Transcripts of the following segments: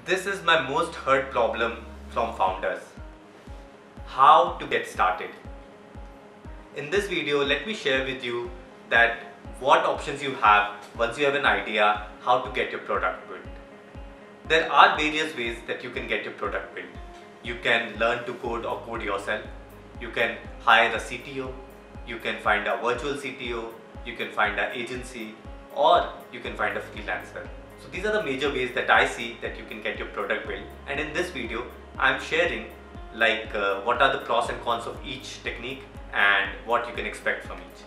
This is my most heard problem from founders. How to get started. In this video, let me share with you that what options you have once you have an idea how to get your product built. There are various ways that you can get your product built. You can learn to code or code yourself. You can hire a CTO. You can find a virtual CTO. You can find an agency, or you can find a freelancer. So these are the major ways that I see that you can get your product built. And in this video, I'm sharing what are the pros and cons of each technique and what you can expect from each.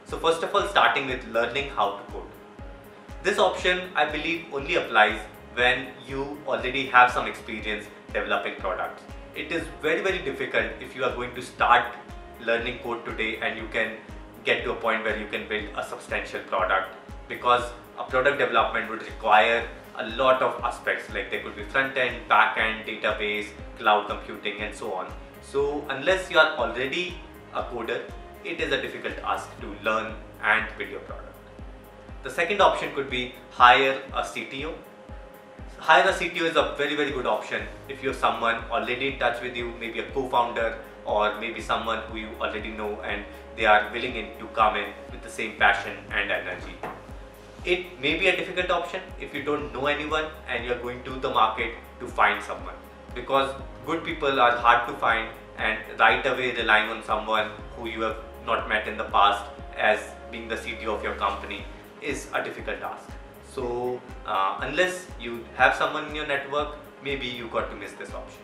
So first of all, starting with learning how to code. This option, I believe, only applies when you already have some experience developing products. It is very difficult if you are going to start learning code today and you can get to a point where you can build a substantial product, because a product development would require a lot of aspects, like there could be front end, back end, database, cloud computing and so on. So unless you are already a coder, it is a difficult ask to learn and build your product. The second option could be hire a CTO. Hire a CTO is a very good option if you have someone already in touch with you, maybe a co-founder or maybe someone who you already know and they are willing to come in with the same passion and energy. It may be a difficult option if you don't know anyone and you're going to the market to find someone, because good people are hard to find, and right away relying on someone who you have not met in the past as being the CTO of your company is a difficult task. So unless you have someone in your network, maybe you got to miss this option.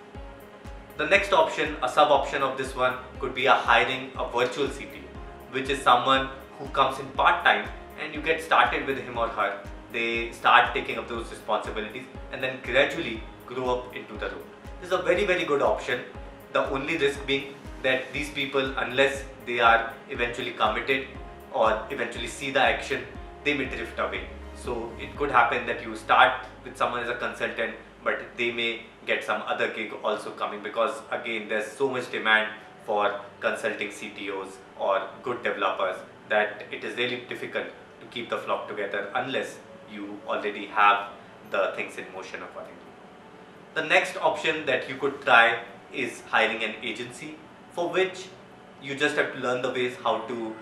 The next option, a sub option of this one, could be hiring a virtual CTO, which is someone who comes in part-time and you get started with him or her. They start taking up those responsibilities and then gradually grow up into the role. This is a very good option. The only risk being that these people, unless they are eventually committed or eventually see the action, they may drift away. So it could happen that you start with someone as a consultant, but they may get some other gig also coming, because again there's so much demand for consulting CTOs or good developers that it is really difficult to keep the flock together unless you already have the things in motion accordingly. The next option that you could try is hiring an agency, for which you just have to learn the ways how to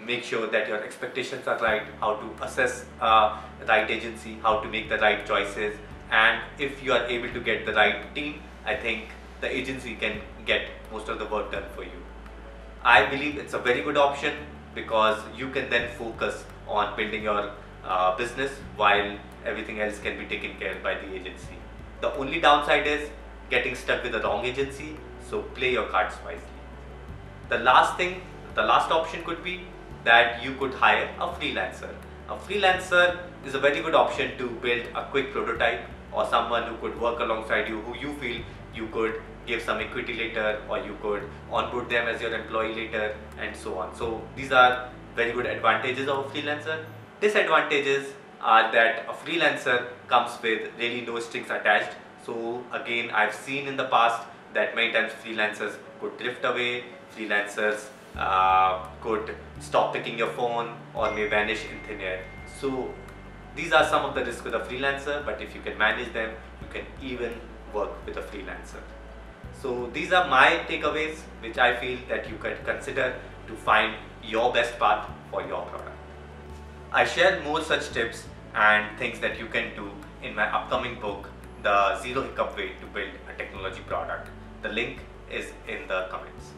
make sure that your expectations are right, how to assess right agency, how to make the right choices, and if you are able to get the right team, I think the agency can get most of the work done for you. I believe it's a very good option because you can then focus on building your business while everything else can be taken care of by the agency. The only downside is getting stuck with the wrong agency, so play your cards wisely. The last option could be that you could hire a freelancer. A freelancer is a very good option to build a quick prototype, or someone who could work alongside you, who you feel you could give some equity later, or you could onboard them as your employee later, and so on. So these are very good advantages of a freelancer. Disadvantages are that a freelancer comes with really no strings attached. So again, I've seen in the past that many times freelancers could drift away, freelancers could stop picking your phone or may vanish in thin air. So these are some of the risks with a freelancer, but if you can manage them, you can even work with a freelancer. So these are my takeaways, which I feel that you can consider to find your best path for your product. I share more such tips and things that you can do in my upcoming book, The Zero Hiccup Way to Build a Technology Product. The link is in the comments.